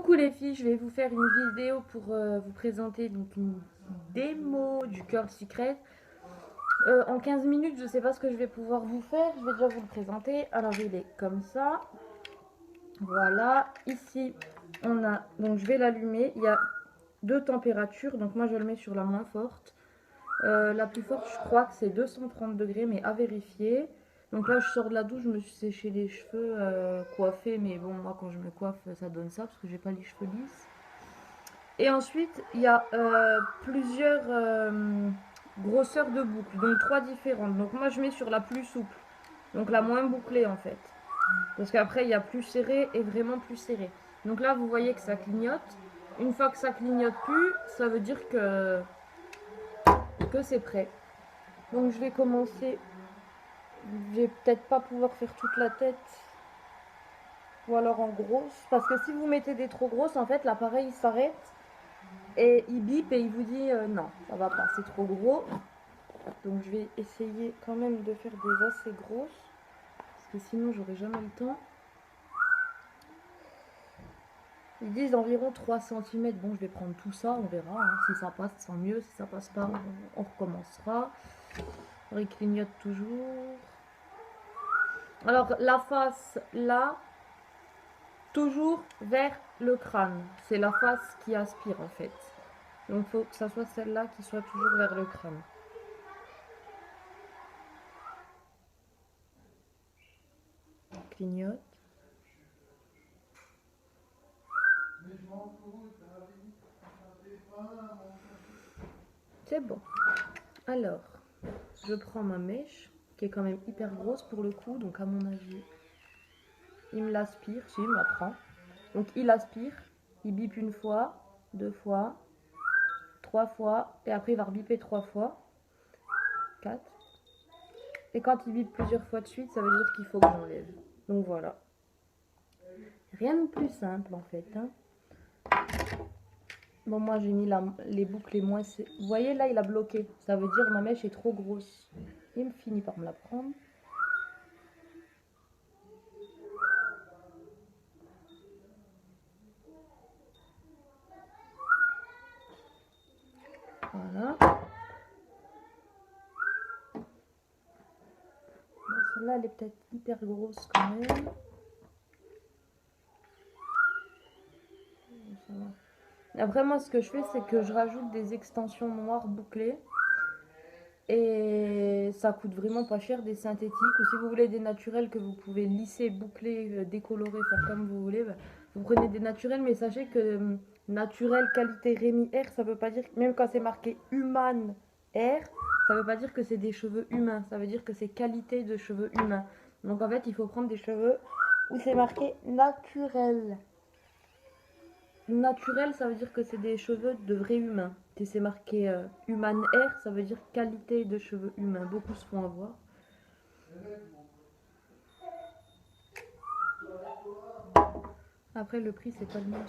Coucou les filles, je vais vous faire une vidéo pour vous présenter donc une démo du Curl Secret. En 15 minutes, je sais pas ce que je vais pouvoir vous faire, je vais déjà vous le présenter. Alors il est comme ça. Voilà, ici on a, donc je vais l'allumer, il y a deux températures, donc moi je le mets sur la moins forte. La plus forte je crois que c'est 230 degrés, mais à vérifier. Donc là je sors de la douche, je me suis séché les cheveux, coiffés, mais bon moi quand je me coiffe ça donne ça parce que j'ai pas les cheveux lisses. Et ensuite il y a plusieurs grosseurs de boucles, donc 3 différentes. Donc moi je mets sur la plus souple, donc la moins bouclée en fait. Parce qu'après il y a plus serré et vraiment plus serré. Donc là vous voyez que ça clignote. Une fois que ça clignote plus, ça veut dire que c'est prêt. Donc je vais commencer. Je vais peut-être pas pouvoir faire toute la tête. Ou alors en grosse. Parce que si vous mettez des trop grosses, en fait l'appareil s'arrête. Et il bip et il vous dit non, ça va pas, c'est trop gros. Donc je vais essayer quand même de faire des assez grosses. Parce que sinon j'aurai jamais le temps. Ils disent environ 3 cm. Bon, je vais prendre tout ça, on verra. Hein. Si ça passe, tant mieux. Si ça passe pas, on recommencera. Alors, il clignote toujours. Alors, la face, là, toujours vers le crâne. C'est la face qui aspire, en fait. Donc, il faut que ça soit celle-là qui soit toujours vers le crâne. Clignote. C'est bon. Alors, je prends ma mèche, qui est quand même hyper grosse pour le coup, donc à mon avis, il me l'aspire, si, il me la prend. Donc il aspire, il bip une fois, 2 fois, 3 fois, et après il va rebiper 3 fois, 4. Et quand il bip plusieurs fois de suite, ça veut dire qu'il faut que j'enlève. Donc voilà. Rien de plus simple en fait. Hein. Bon, moi j'ai mis les boucles les moins... Vous voyez là, il a bloqué. Ça veut dire que ma mèche est trop grosse. Il me finit par me la prendre. Voilà. Celle-là, elle est peut-être hyper grosse quand même. Ça va. Après, moi, ce que je fais, c'est que je rajoute des extensions noires bouclées. Et ça coûte vraiment pas cher, des synthétiques. Ou si vous voulez des naturels que vous pouvez lisser, boucler, décolorer, faire comme vous voulez, bah, vous prenez des naturels. Mais sachez que naturel qualité Rémi R, ça veut pas dire, même quand c'est marqué Human R, ça veut pas dire que c'est des cheveux humains. Ça veut dire que c'est qualité de cheveux humains. Donc en fait, il faut prendre des cheveux où c'est marqué naturel. Naturel, ça veut dire que c'est des cheveux de vrais humains. Et c'est marqué Human Hair, ça veut dire qualité de cheveux humains. Beaucoup se font avoir. Après, le prix, c'est pas le même.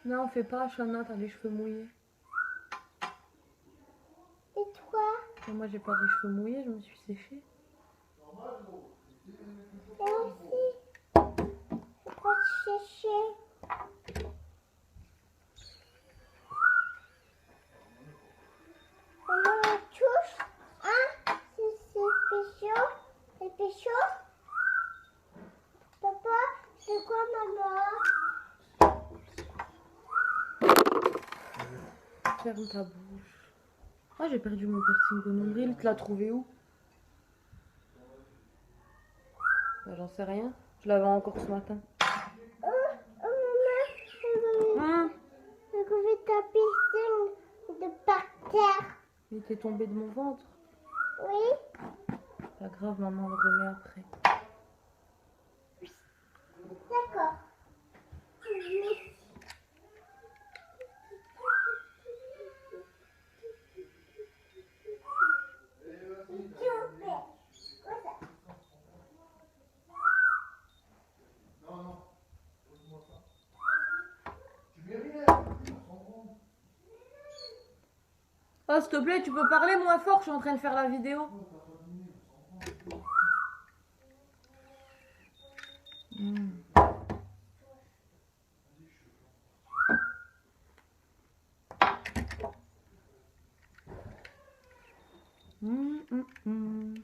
Non, on fait pas, Chana, t'as les cheveux mouillés. Et toi? Et moi, j'ai pas les cheveux mouillés, je me suis séchée. Et aussi, pourquoi sécher? Maman, la touche? Hein? C'est pécho? C'est pécho? Papa, c'est quoi, maman? Ferme ta bouche. Ah, j'ai perdu mon piercing au nombril. Tu l'as trouvé où? Bah, j'en sais rien. Je l'avais encore ce matin. Maman, je vais ta piscine de par terre. Il était tombé de mon ventre. Oui. Pas grave, maman, on le remet après. D'accord. Oh, s'il te plaît, tu peux parler moins fort, je suis en train de faire la vidéo. Mmh. Mmh, mmh, mmh.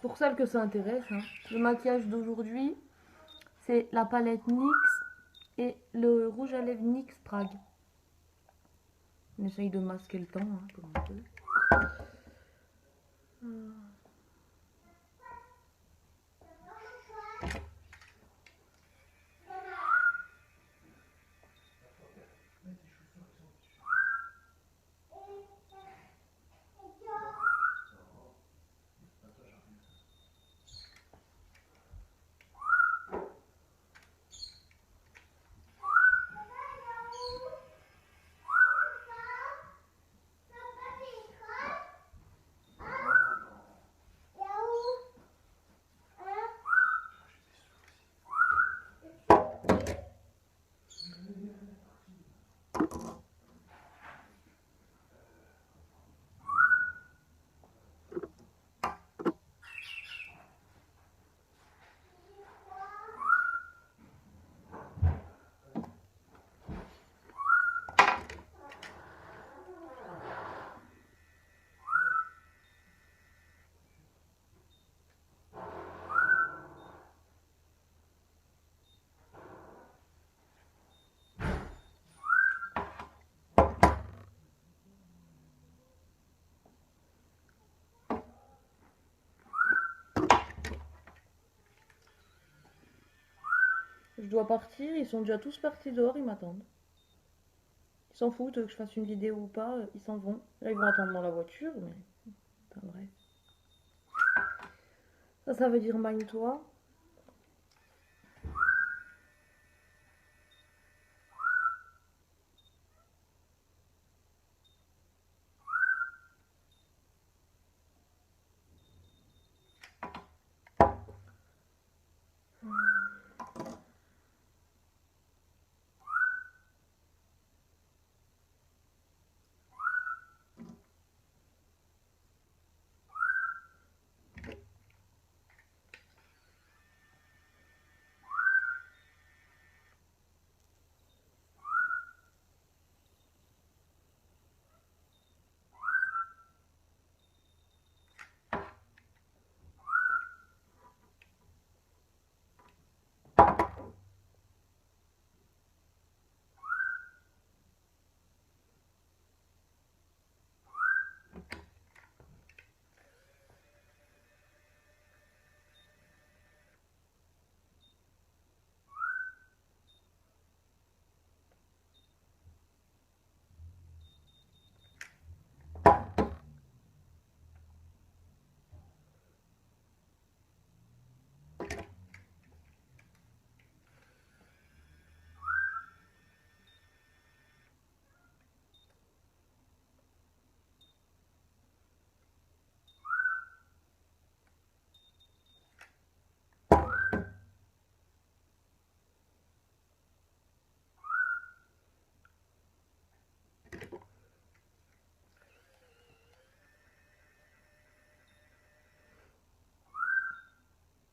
Pour celles que ça intéresse, hein, le maquillage d'aujourd'hui, c'est la palette NYX et le rouge à lèvres NYX Prague. On essaye de masquer le temps, hein, comme on peut. Je dois partir, ils sont déjà tous partis dehors, ils m'attendent. Ils s'en foutent que je fasse une vidéo ou pas, ils s'en vont. Là, ils vont attendre dans la voiture, mais enfin bref. Ça veut dire magne-toi.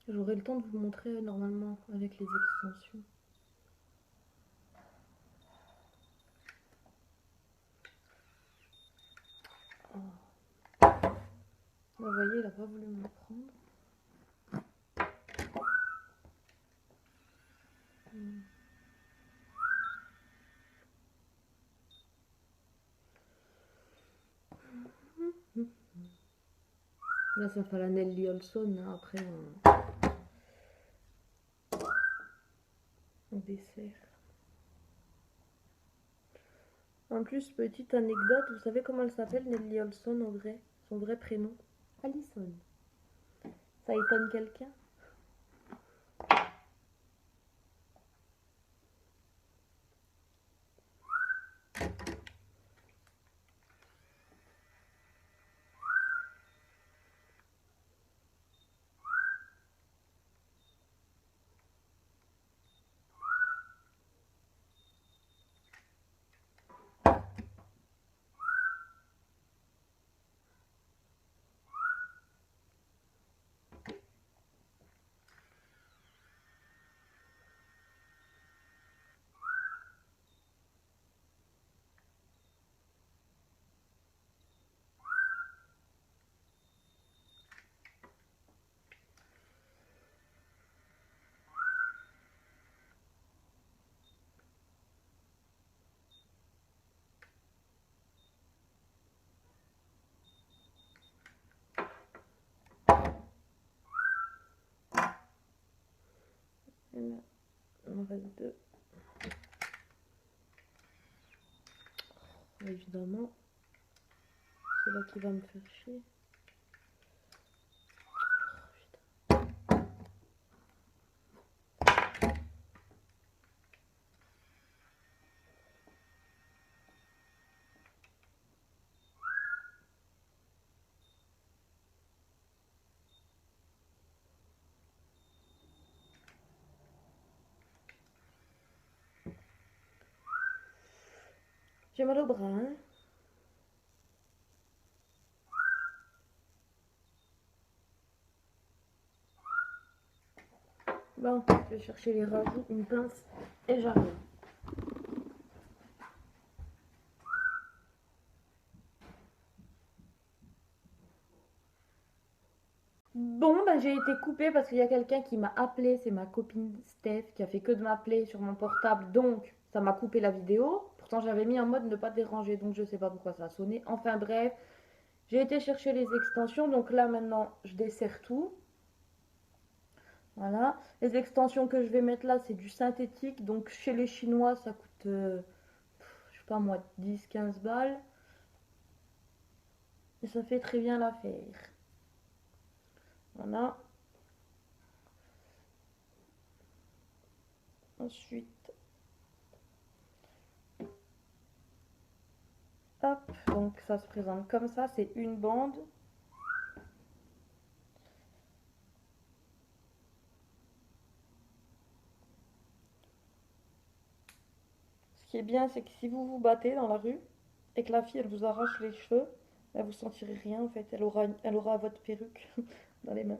J'aurai le temps de vous montrer normalement avec les extensions. Oh. Là, vous voyez, il n'a pas voulu me le prendre. Là, ça fait la Nelly Olson. Hein. Après, on dessert. En plus, petite anecdote, vous savez comment elle s'appelle, Nelly Olson, en vrai? Son vrai prénom? Allison. Ça étonne quelqu'un? reste 2. Évidemment, c'est là qui va me faire chier. J'ai mal au bras, hein. Bon, je vais chercher les rajouts, une pince et j'arrive. Bon, bah, j'ai été coupée parce qu'il y a quelqu'un qui m'a appelé, c'est ma copine Steph qui a fait que de m'appeler sur mon portable, donc ça m'a coupé la vidéo. Pourtant j'avais mis en mode ne pas déranger, donc je sais pas pourquoi ça a sonné. Enfin bref, j'ai été chercher les extensions, donc là maintenant je desserre tout. Voilà, les extensions que je vais mettre là c'est du synthétique, donc chez les Chinois ça coûte, je sais pas moi, 10-15 balles. Et ça fait très bien l'affaire. Voilà. Ensuite, hop, donc ça se présente comme ça, c'est une bande. Ce qui est bien, c'est que si vous vous battez dans la rue et que la fille elle vous arrache les cheveux, elle vous sentirez rien en fait, elle aura votre perruque dans les mains.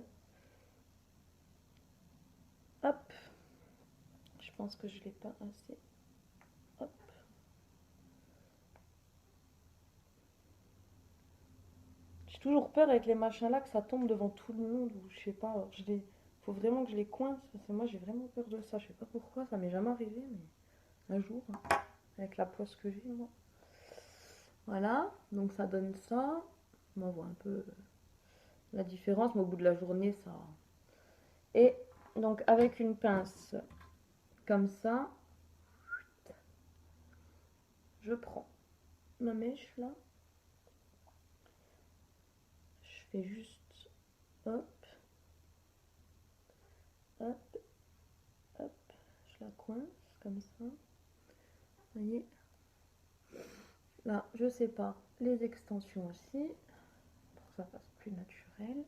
Hop, je pense que je l'ai pas assez. Hop. J'ai toujours peur avec les machins là que ça tombe devant tout le monde ou je sais pas. Alors faut vraiment que je les coince parce que moi j'ai vraiment peur de ça. Je sais pas pourquoi, ça m'est jamais arrivé, mais un jour, hein, avec la poisse que j'ai moi. Voilà, donc ça donne ça. On voit un peu la différence, mais au bout de la journée, ça. Et donc avec une pince comme ça, je prends ma mèche là. Je fais juste hop, hop, hop, je la coince comme ça. Vous voyez, là je sépare les extensions aussi pour que ça fasse plus naturel.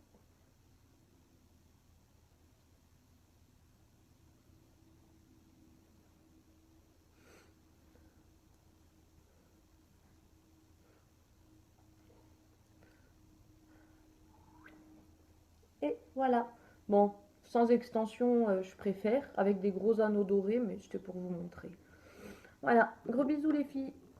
Et voilà. Bon, sans extension, je préfère, avec des gros anneaux dorés, mais c'était pour vous montrer. Voilà, gros bisous les filles.